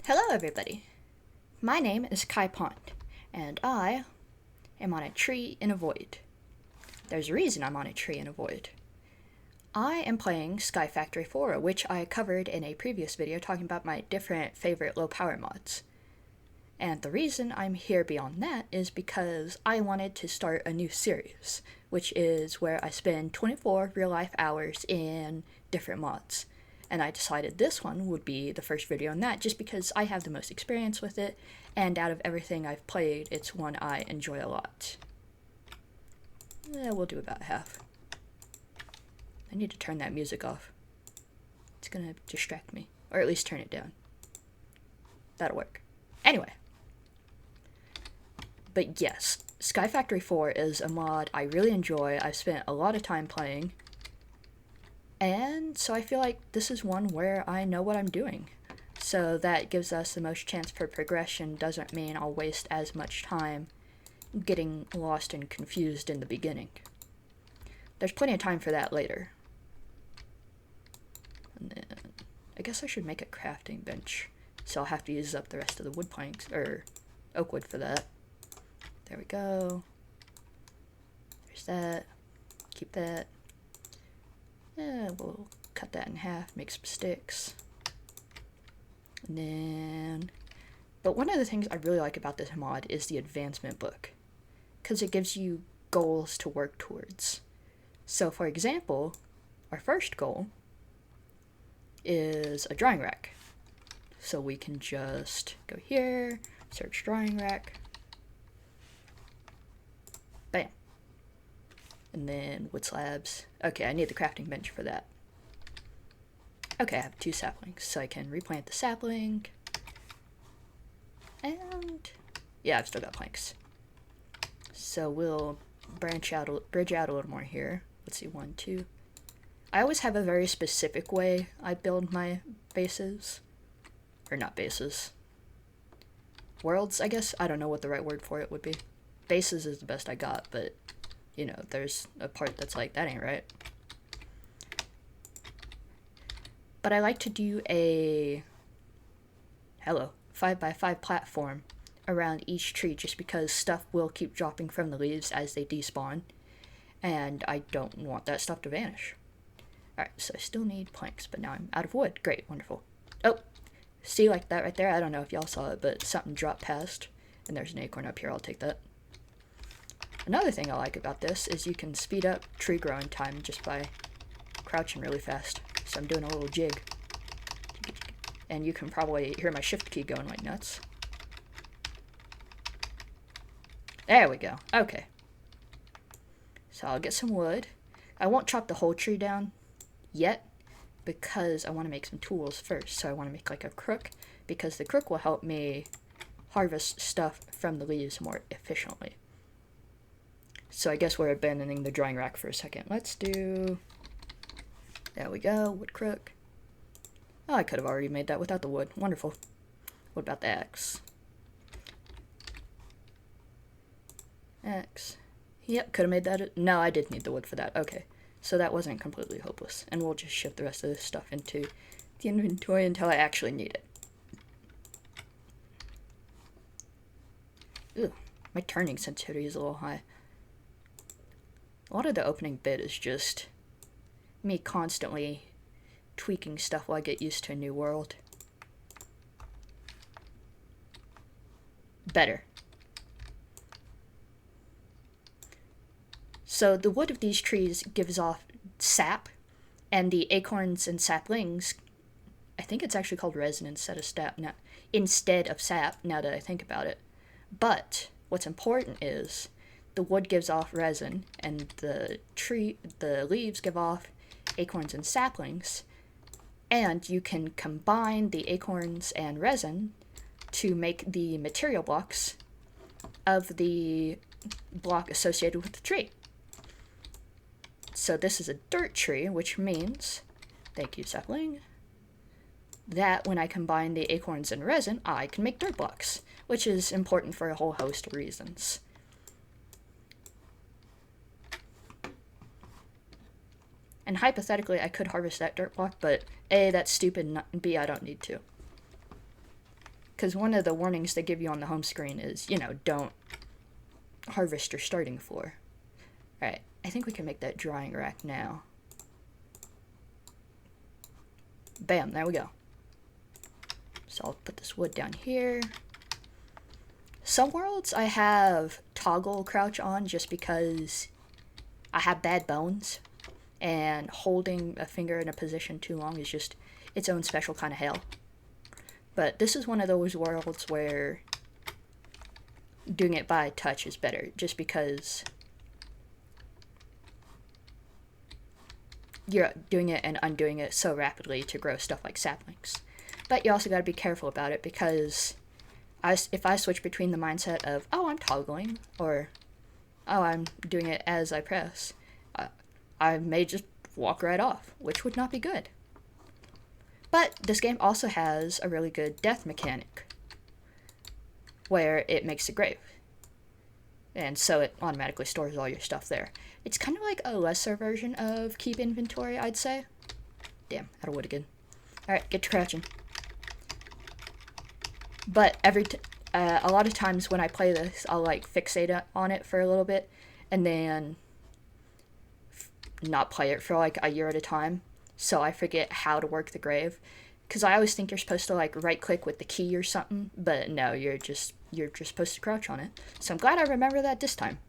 Hello everybody, my name is Kai-pond, and I am on a tree in a void. There's a reason I'm on a tree in a void. I am playing Sky Factory 4, which I covered in a previous video talking about my different favorite low power mods. And the reason I'm here beyond that is because I wanted to start a new series, which is where I spend 24 real life hours in different mods. And I decided this one would be the first video on that just because I have the most experience with it, and out of everything I've played, it's one I enjoy a lot. We'll do about half. I need to turn that music off. It's gonna distract me. Or at least turn it down. That'll work. Anyway. But yes, Sky Factory 4 is a mod I really enjoy. I've spent a lot of time playing. And so I feel like this is one where I know what I'm doing. So that gives us the most chance for progression. Doesn't mean I'll waste as much time getting lost and confused in the beginning. There's plenty of time for that later. And then I guess I should make a crafting bench. So I'll have to use up the rest of the wood planks, or oak wood for that. There we go. There's that. Keep that. We'll cut that in half, make some sticks. And then, but one of the things I really like about this mod is the advancement book, because it gives you goals to work towards. So for example, our first goal is a drying rack. So we can just go here, search drying rack. Bam. And then wood slabs. Okay, I need the crafting bench for that. Okay, I have 2 saplings, so I can replant the sapling. And yeah, I've still got planks. So we'll bridge out a little more here. Let's see, 1, 2. I always have a very specific way I build my bases. Or not bases. Worlds, I guess? I don't know what the right word for it would be. Bases is the best I got, but you know, there's a part that's like, that ain't right. But I like to do a 5x5 platform around each tree just because stuff will keep dropping from the leaves as they despawn, and I don't want that stuff to vanish. Alright, so I still need planks, but now I'm out of wood. Great, wonderful. Oh, see, like that right there? I don't know if y'all saw it, but something dropped past, and there's an acorn up here. I'll take that. Another thing I like about this is you can speed up tree growing time just by crouching really fast. So I'm doing a little jig. And you can probably hear my shift key going like nuts. There we go. Okay. So I'll get some wood. I won't chop the whole tree down yet because I want to make some tools first. So I want to make like a crook, because the crook will help me harvest stuff from the leaves more efficiently. So I guess we're abandoning the drying rack for a second. Let's do, there we go, wood crook. Oh, I could have already made that without the wood. Wonderful. What about the axe? Axe. Yep, could have made that. No, I did need the wood for that. Okay, so that wasn't completely hopeless. And we'll just shift the rest of this stuff into the inventory until I actually need it. Ooh, my turning sensitivity is a little high. A lot of the opening bit is just me constantly tweaking stuff while I get used to a new world. Better. So the wood of these trees gives off sap, and the acorns and saplings, I think it's actually called resin instead of sap now, now that I think about it. But what's important is the wood gives off resin, and the leaves give off acorns and saplings, and you can combine the acorns and resin to make the material blocks of the block associated with the tree. So this is a dirt tree, which means, thank you sapling, that when I combine the acorns and resin, I can make dirt blocks, which is important for a whole host of reasons. And hypothetically, I could harvest that dirt block, but A, that's stupid, and B, I don't need to. Because one of the warnings they give you on the home screen is, don't harvest your starting floor. Alright, I think we can make that drying rack now. Bam, there we go. So I'll put this wood down here. Some worlds I have toggle crouch on just because I have bad bones, and holding a finger in a position too long is just its own special kind of hell. But this is one of those worlds where doing it by touch is better, just because you're doing it and undoing it so rapidly to grow stuff like saplings. But you also got to be careful about it, because if I switch between the mindset of, oh, I'm toggling, or, oh, I'm doing it as I press, I may just walk right off, which would not be good. But this game also has a really good death mechanic, where it makes a grave. And so it automatically stores all your stuff there. It's kind of like a lesser version of keep inventory, I'd say. Damn, out of wood again. Alright, get to crouching. But a lot of times when I play this, I'll like fixate on it for a little bit, and then not play it for like a year at a time, so I forget how to work the grave. Because I always think you're supposed to like right click with the key or something, but no, you're just supposed to crouch on it. So I'm glad I remember that this time.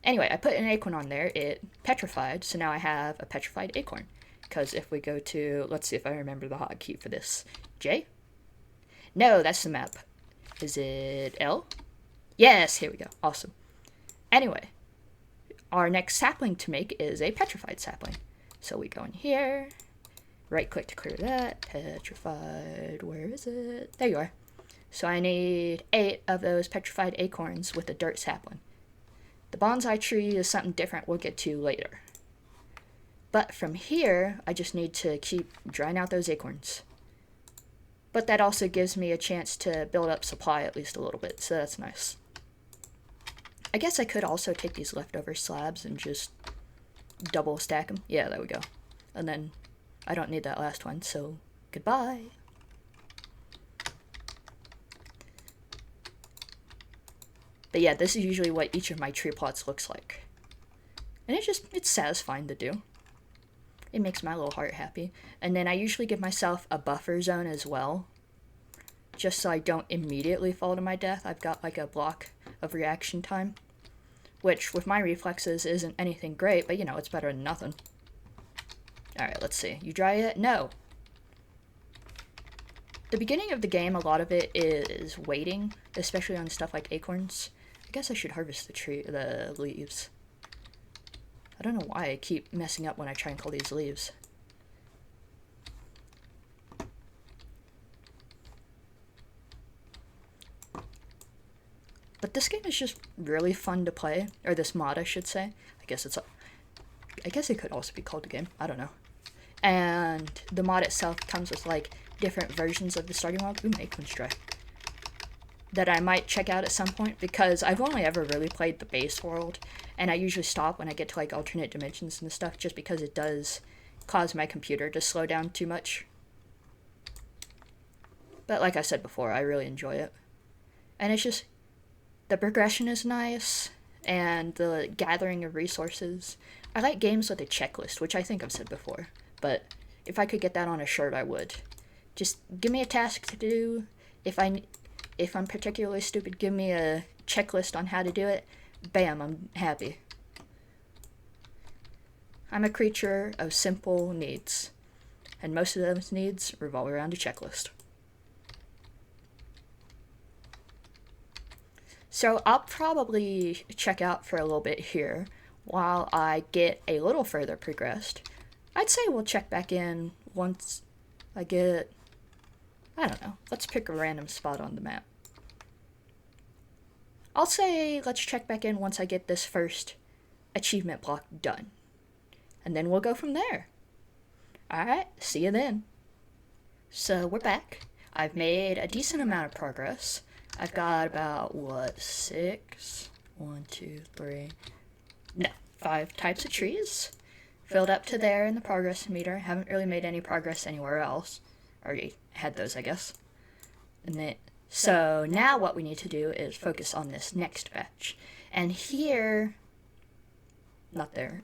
Anyway, I put an acorn on there. It petrified, so now I have a petrified acorn. Because if we go to, let's see if I remember the hotkey for this. J? No, that's the map. Is it L? Yes, here we go. Awesome. Anyway, our next sapling to make is a petrified sapling. So we go in here, right click to clear that. Petrified, where is it? There you are. So I need 8 of those petrified acorns with a dirt sapling. The bonsai tree is something different we'll get to later. But from here, I just need to keep drying out those acorns. But that also gives me a chance to build up supply at least a little bit, so that's nice. I guess I could also take these leftover slabs and just double stack them. Yeah, there we go. And then I don't need that last one, so goodbye. But yeah, this is usually what each of my tree plots looks like. And it's satisfying to do. It makes my little heart happy. And then I usually give myself a buffer zone as well, just so I don't immediately fall to my death. I've got like a block of reaction time, which with my reflexes isn't anything great, but it's better than nothing. Alright, let's see. You dry it? No. The beginning of the game, a lot of it is waiting, especially on stuff like acorns. I guess I should harvest the leaves. I don't know why I keep messing up when I try and call these leaves. But this game is just really fun to play, or this mod I should say. I guess it could also be called a game. I don't know. And the mod itself comes with like different versions of the starting world. Ooh, acorns dry. That I might check out at some point, because I've only ever really played the base world, and I usually stop when I get to like alternate dimensions and stuff, just because it does cause my computer to slow down too much. But like I said before, I really enjoy it. And it's just, the progression is nice, and the gathering of resources. I like games with a checklist, which I think I've said before, but if I could get that on a shirt, I would. Just give me a task to do. If I'm particularly stupid, give me a checklist on how to do it. Bam, I'm happy. I'm a creature of simple needs, and most of those needs revolve around a checklist. So I'll probably check out for a little bit here while I get a little further progressed. I'd say we'll check back in once I get, I don't know, let's pick a random spot on the map. I'll say let's check back in once I get this first achievement block done. And then we'll go from there. Alright, see you then. So we're back. I've made a decent amount of progress. I've got about, 6? 1, 2, 3. No, 5 types of trees. Filled up to there in the progress meter. Haven't really made any progress anywhere else. Already had those, I guess. And then So now what we need to do is focus on this next batch. And here, not there,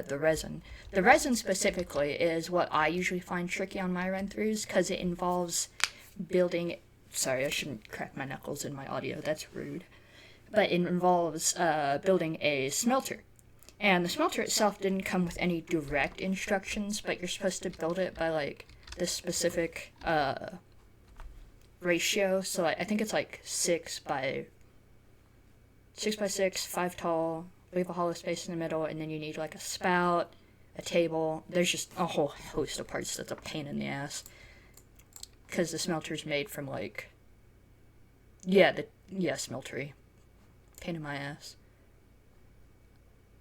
the resin. The resin specifically is what I usually find tricky on my run-throughs, because it involves building, sorry, I shouldn't crack my knuckles in my audio, that's rude. But it involves building a smelter. And the smelter itself didn't come with any direct instructions, but you're supposed to build it by, like, this specific ratio. So I think it's like 6 by 6, 5 tall, leave a hollow space in the middle, and then you need like a spout, a table. There's just a whole host of parts that's a pain in the ass, because the smelter's made from like, smeltery. Pain in my ass.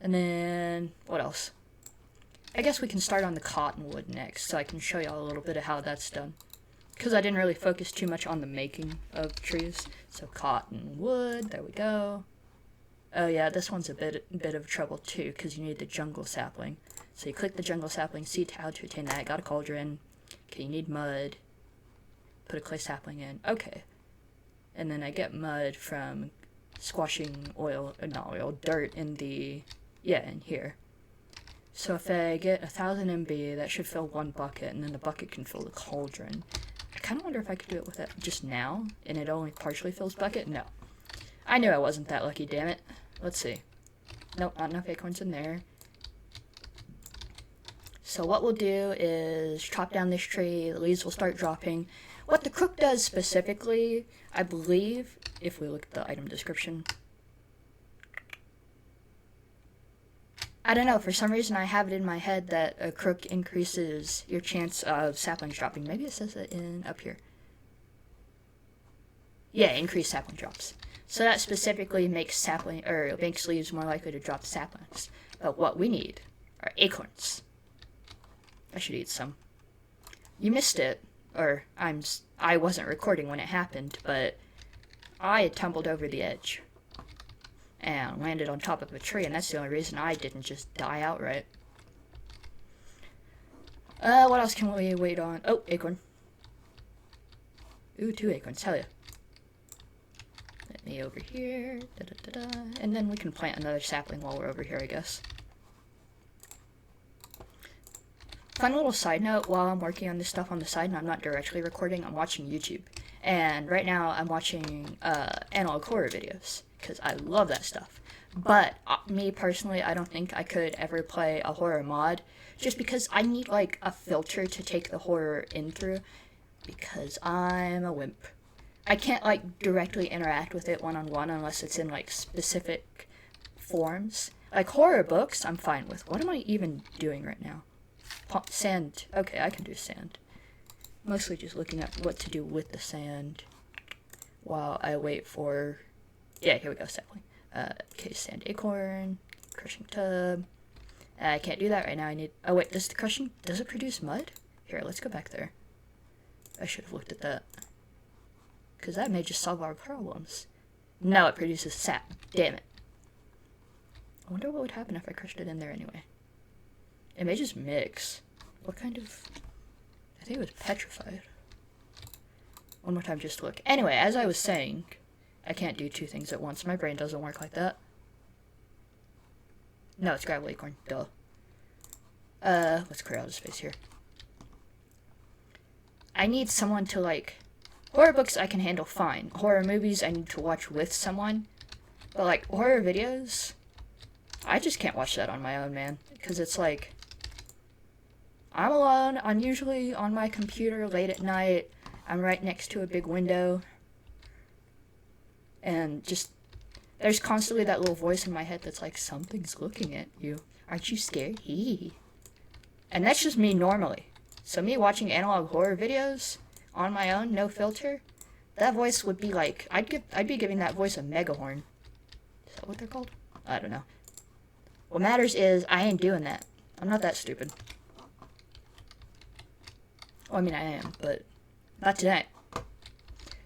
And then, what else? I guess we can start on the cottonwood next, so I can show y'all a little bit of how that's done. Because I didn't really focus too much on the making of trees. So cottonwood, there we go. Oh yeah, this one's a bit of trouble too, because you need the jungle sapling. So you click the jungle sapling, see how to attain that, got a cauldron. Okay, you need mud. Put a clay sapling in, okay. And then I get mud from squashing dirt in the, in here. So if I get 1000 MB, that should fill 1 bucket, and then the bucket can fill the cauldron. I kind of wonder if I could do it with it just now, and it only partially fills bucket? No. I knew I wasn't that lucky, damn it. Let's see. Nope, not enough acorns in there. So what we'll do is chop down this tree, the leaves will start dropping. What the crook does specifically, I believe, if we look at the item description, I don't know, for some reason I have it in my head that a crook increases your chance of saplings dropping. Maybe it says it up here. Yeah, increased sapling drops. So that specifically makes makes leaves more likely to drop saplings. But what we need are acorns. I should eat some. You missed it, or I wasn't recording when it happened, but I tumbled over the edge and landed on top of a tree, and that's the only reason I didn't just die outright. What else can we wait on? Oh, acorn. Ooh, 2 acorns, hell yeah. Let me over here, and then we can plant another sapling while we're over here, I guess. Fun little side note, while I'm working on this stuff on the side and I'm not directly recording, I'm watching YouTube. And right now I'm watching analog horror videos, because I love that stuff. But me personally, I don't think I could ever play a horror mod, just because I need like a filter to take the horror in through, because I'm a wimp. I can't like directly interact with it one-on-one unless it's in like specific forms. Like horror books, I'm fine with. What am I even doing right now? Sand. Okay, I can do sand. Mostly just looking at what to do with the sand while I wait for... Yeah, here we go, sapling. Okay, sand acorn, crushing tub. I can't do that right now. I need... Oh, wait, does it produce mud? Here, let's go back there. I should have looked at that. Because that may just solve our problems. No, it produces sap. Damn it. I wonder what would happen if I crushed it in there anyway. It may just mix. What kind of... I think it was petrified. One more time just to look. Anyway, as I was saying, I can't do 2 things at once. My brain doesn't work like that. No, it's gravel acorn. Duh. Let's clear out the space here. I need someone to, like... Horror books I can handle fine. Horror movies I need to watch with someone. But, like, horror videos... I just can't watch that on my own, man. Because it's like... I'm alone. I'm usually on my computer late at night. I'm right next to a big window. And just... There's constantly that little voice in my head that's like, something's looking at you. Aren't you scared? Hee. And that's just me normally. So me watching analog horror videos on my own, no filter, that voice would be like... I'd be giving that voice a megahorn. Is that what they're called? I don't know. What matters is, I ain't doing that. I'm not that stupid. Well, I mean, I am, but not tonight.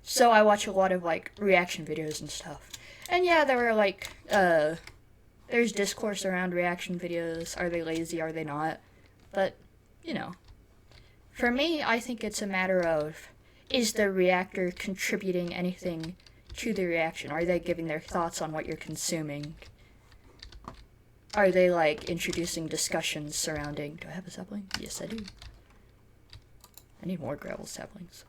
So I watch a lot of, like, reaction videos and stuff. And yeah, there were, like, there's discourse around reaction videos. Are they lazy? Are they not? But, you know. For me, I think it's a matter of, is the reactor contributing anything to the reaction? Are they giving their thoughts on what you're consuming? Are they, like, introducing discussions surrounding... Do I have a sapling? Yes, I do. I need more gravel saplings.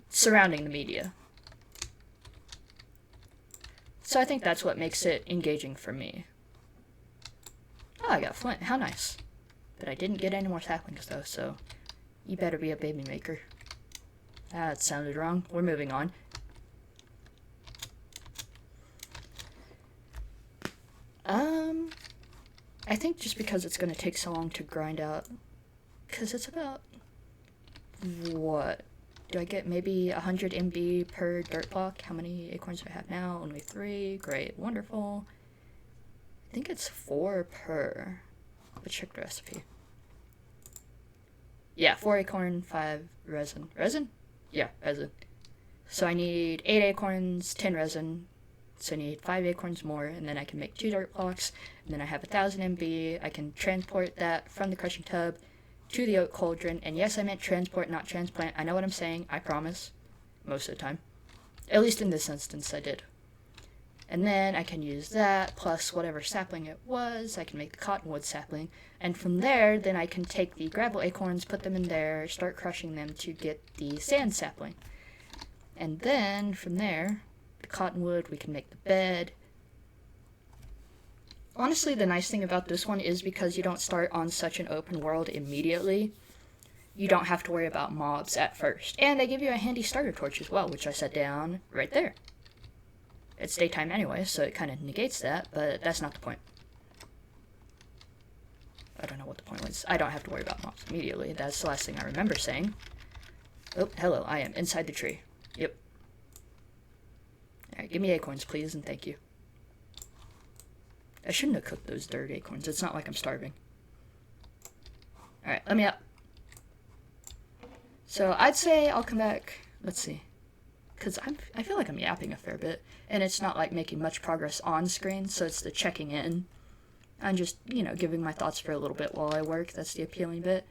Surrounding the media. So I think that's what makes it engaging for me. Oh, I got flint. How nice. But I didn't get any more saplings, though, so... You better be a baby maker. Ah, that sounded wrong. We're moving on. I think just because it's going to take so long to grind out... Because it's about... What? Do I get maybe 100 MB per dirt block? How many acorns do I have now? Only 3. Great. Wonderful. I think it's 4 per... Let's check the recipe. Yeah, 4 acorn, 5 resin. Resin? Yeah, resin. So I need 8 acorns, 10 resin. So I need 5 acorns more, and then I can make 2 dirt blocks. And then I have 1000 MB. I can transport that from the crushing tub to the oat cauldron. And yes, I meant transport, not transplant. I know what I'm saying. I promise. Most of the time. At least in this instance, I did. And then I can use that, plus whatever sapling it was. I can make the cottonwood sapling. And from there, then I can take the gravel acorns, put them in there, start crushing them to get the sand sapling. And then, from there, the cottonwood, we can make the bed. Honestly, the nice thing about this one is because you don't start on such an open world immediately, you don't have to worry about mobs at first. And they give you a handy starter torch as well, which I set down right there. It's daytime anyway, so it kind of negates that, but that's not the point. I don't know what the point was. I don't have to worry about mobs immediately. That's the last thing I remember saying. Oh, hello, I am inside the tree. Yep. Alright, give me acorns, please, and thank you. I shouldn't have cooked those dirt acorns. It's not like I'm starving. Alright, let me up. So, I'd say I'll come back... Let's see. Because I feel like I'm yapping a fair bit. And it's not like making much progress on screen, so it's the checking in. I'm just, you know, giving my thoughts for a little bit while I work. That's the appealing bit.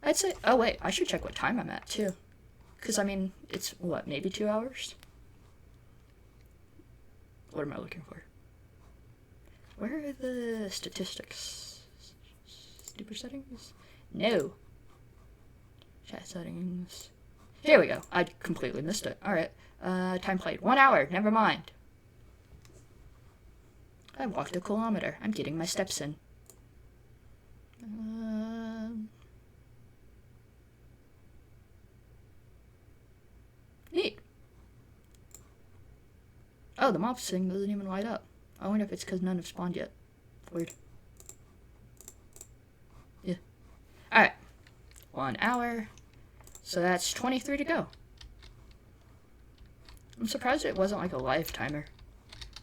I'd say... Oh, wait. I should check what time I'm at, too. Because, I mean, it's, what, maybe 2 hours? What am I looking for? Where are the statistics? Super settings? No. Chat settings. Here we go. I completely missed it. Alright. Time played. 1 hour. Never mind. I walked a kilometer. I'm getting my steps in. Neat. Oh, the mob thing doesn't even light up. I wonder if it's because none have spawned yet. Weird. Yeah. Alright. 1 hour. So that's 23 to go. I'm surprised it wasn't like a live timer.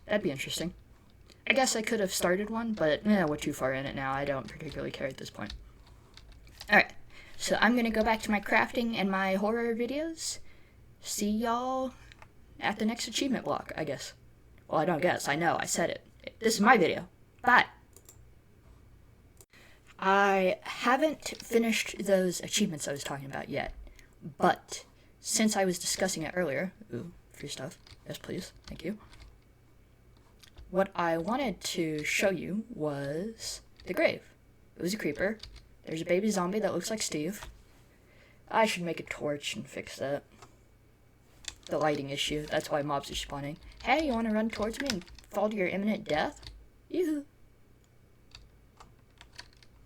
That'd be interesting. I guess I could have started one, but we're too far in it now. I don't particularly care at this point. Alright. So I'm going to go back to my crafting and my horror videos. See y'all at the next achievement block, I guess. Well, I don't guess. I know. I said it. This is my video. Bye. I haven't finished those achievements I was talking about yet. But since I was discussing it earlier... Ooh, free stuff. Yes, please. Thank you. What I wanted to show you was the grave. It was a creeper. There's a baby zombie that looks like Steve. I should make a torch and fix that. The lighting issue. That's why mobs are spawning. Hey, you want to run towards me and fall to your imminent death? Yoo-hoo.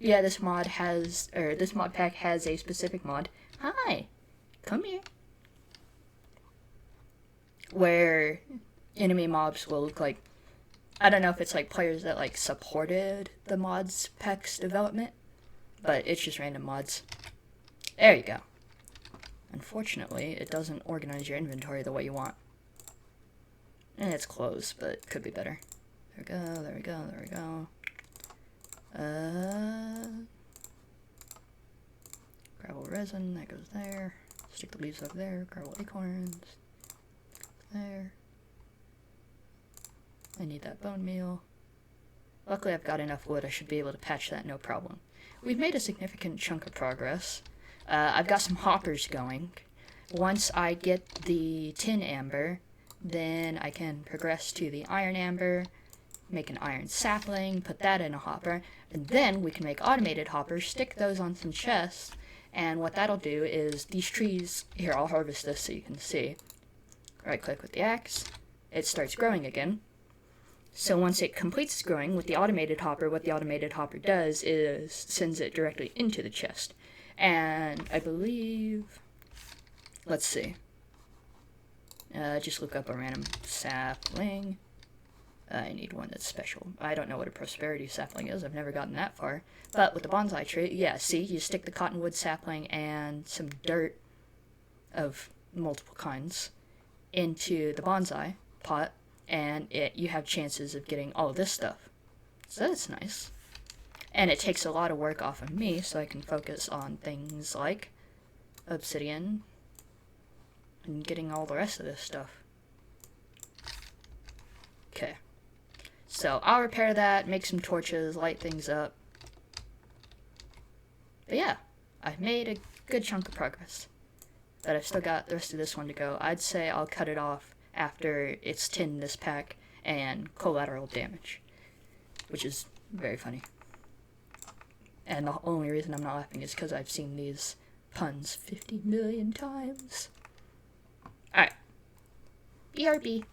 Yeah, this mod pack has a specific mod. Hi, come here. Where enemy mobs will look like, I don't know if it's like players that like supported the mods pack's development, but it's just random mods. There you go. Unfortunately, it doesn't organize your inventory the way you want. And it's closed, but it could be better. There we go, there we go, there we go. Gravel resin, that goes there. Stick the leaves over there. Gravel acorns. There. I need that bone meal. Luckily I've got enough wood, I should be able to patch that no problem. We've made a significant chunk of progress. I've got some hoppers going. Once I get the tin amber, then I can progress to the iron amber, make an iron sapling, put that in a hopper, and then we can make automated hoppers, stick those on some chests, and what that'll do is these trees, here I'll harvest this so you can see. Right click with the axe, it starts growing again. So once it completes growing with the automated hopper, what the automated hopper does is sends it directly into the chest. And I believe, let's see, just look up a random sapling. I need one that's special. I don't know what a prosperity sapling is. I've never gotten that far. But with the bonsai tree, yeah, see, you stick the cottonwood sapling and some dirt of multiple kinds into the bonsai pot, and you have chances of getting all of this stuff. So that's nice. And it takes a lot of work off of me, so I can focus on things like obsidian and getting all the rest of this stuff. Okay. So I'll repair that, make some torches, light things up. But yeah, I've made a good chunk of progress. But I've still got the rest of this one to go. I'd say I'll cut it off after it's tin this pack and collateral damage, which is very funny. And the only reason I'm not laughing is because I've seen these puns 50 million times. Alright. BRB.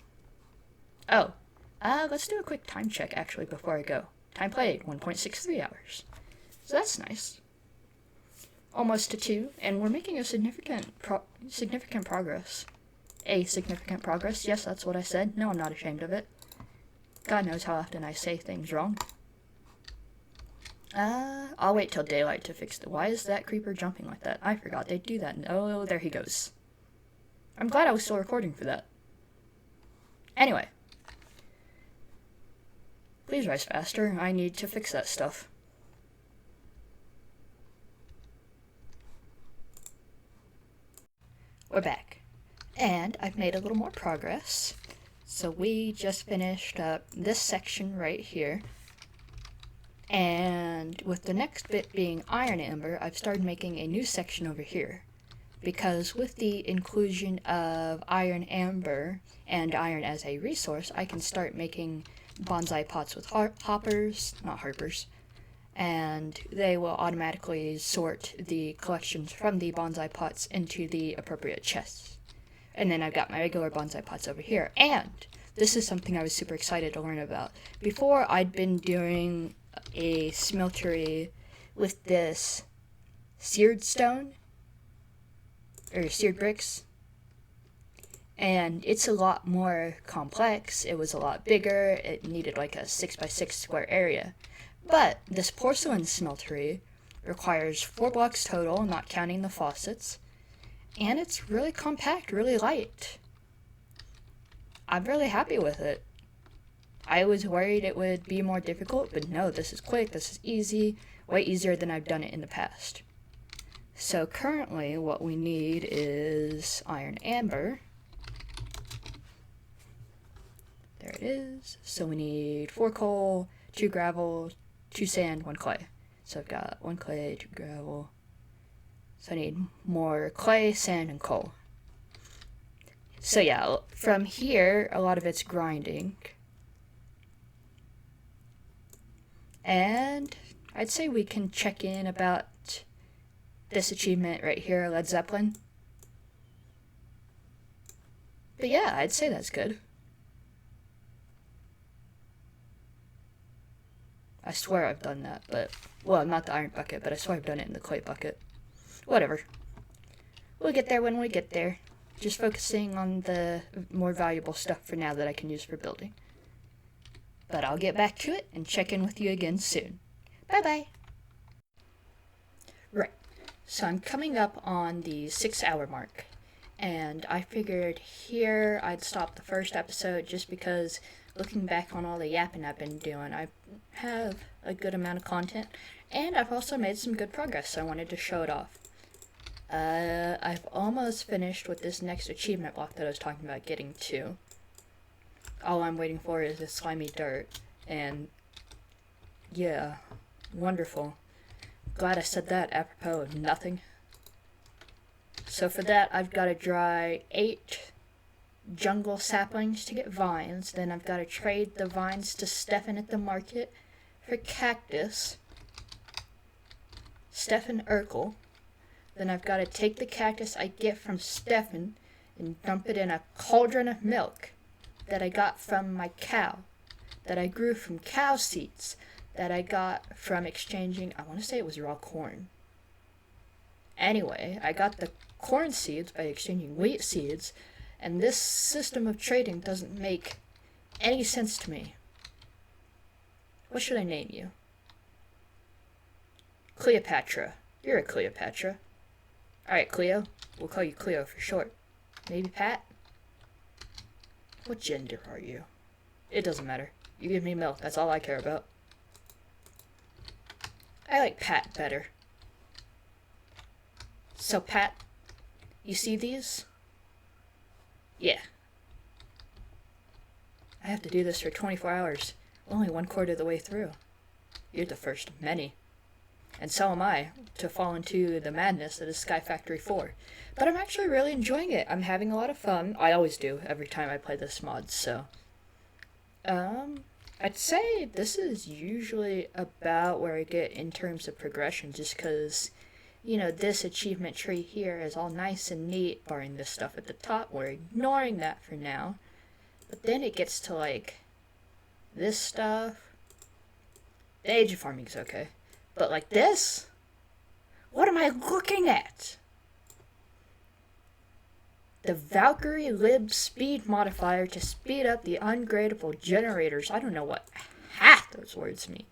Oh. Let's do a quick time check, actually, before I go. Time played, 1.63 hours. So that's nice. Almost to 2, and we're making a significant progress. A significant progress, yes, that's what I said. No, I'm not ashamed of it. God knows how often I say things wrong. I'll wait till daylight to fix it. Why is that creeper jumping like that? I forgot they'd do that. Oh, there he goes. I'm glad I was still recording for that. Anyway. Please rise faster. I need to fix that stuff. We're back. And I've made a little more progress. So we just finished up this section right here. And with the next bit being iron amber, I've started making a new section over here. Because with the inclusion of iron amber and iron as a resource, I can start making bonsai pots with hoppers, not harpers, and they will automatically sort the collections from the bonsai pots into the appropriate chests. And then I've got my regular bonsai pots over here. And this is something I was super excited to learn about. Before, I'd been doing a smeltery with this seared stone, or seared bricks, and it's a lot more complex. It was a lot bigger. It needed like a 6x6 square area. But this porcelain smeltery requires 4 blocks total, not counting the faucets, and it's really compact, really light. I'm really happy with it. I was worried it would be more difficult, but no, this is quick, this is easy, way easier than I've done it in the past. So currently what we need is iron amber. There it is. So we need 4 coal, 2 gravel, 2 sand, 1 clay. So I've got 1 clay, 2 gravel. So I need more clay, sand, and coal. So yeah, from here, a lot of it's grinding. And I'd say we can check in about this achievement right here, Led Zeppelin. But yeah, I'd say that's good. I swear I've done that, but, well, not the iron bucket, but I swear I've done it in the clay bucket. Whatever. We'll get there when we get there. Just focusing on the more valuable stuff for now that I can use for building. But I'll get back to it and check in with you again soon. Bye-bye. Right. So I'm coming up on the 6-hour mark. And I figured here I'd stop the first episode just because looking back on all the yapping I've been doing, I have a good amount of content, and I've also made some good progress, so I wanted to show it off. I've almost finished with this next achievement block that I was talking about getting to. All I'm waiting for is this slimy dirt, and yeah, wonderful. Glad I said that apropos of nothing. So for that, I've got to dry 8 jungle saplings to get vines. Then I've got to trade the vines to Stefan at the market for cactus. Stefan Urkel. Then I've got to take the cactus I get from Stefan and dump it in a cauldron of milk that I got from my cow, that I grew from cow seeds, that I got from exchanging, I want to say it was raw corn. Anyway, I got the corn seeds by exchanging wheat seeds, and this system of trading doesn't make any sense to me. What should I name you? Cleopatra. You're a Cleopatra. Alright, Cleo. We'll call you Cleo for short. Maybe Pat? What gender are you? It doesn't matter. You give me milk, that's all I care about. I like Pat better. So Pat, you see these? Yeah. I have to do this for 24 hours. Only 1/4 of the way through. You're the first of many. And so am I, to fall into the madness that is Sky Factory 4. But I'm actually really enjoying it. I'm having a lot of fun. I always do, every time I play this mod, so... I'd say this is usually about where I get in terms of progression, just because, you know, this achievement tree here is all nice and neat, barring this stuff at the top. We're ignoring that for now. But then it gets to, like, this stuff. The age of farming is okay. But like this? What am I looking at? The Valkyrie lib speed modifier to speed up the ungradable generators. I don't know what half those words mean.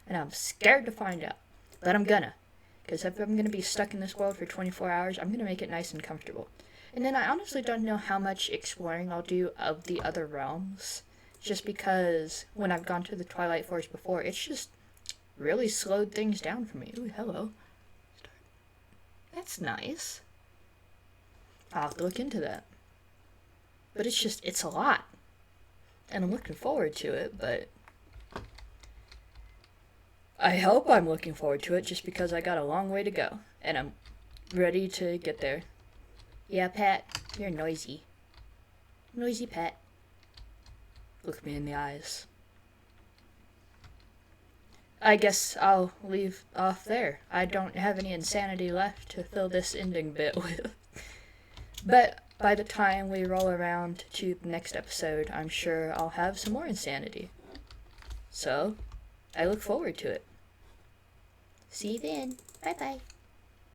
And I'm scared to find out. But I'm gonna. Because if I'm gonna be stuck in this world for 24 hours, I'm gonna make it nice and comfortable. And then I honestly don't know how much exploring I'll do of the other realms. Just because when I've gone to the Twilight Forest before, it's just really slowed things down for me. Ooh, hello. That's nice. I'll have to look into that. But it's a lot. And I'm looking forward to it, but... I hope I'm looking forward to it just because I got a long way to go. And I'm ready to get there. Yeah, Pat, you're noisy. Noisy Pat. Look me in the eyes. I guess I'll leave off there. I don't have any insanity left to fill this ending bit with. But by the time we roll around to the next episode, I'm sure I'll have some more insanity. So, I look forward to it. See you then. Bye-bye.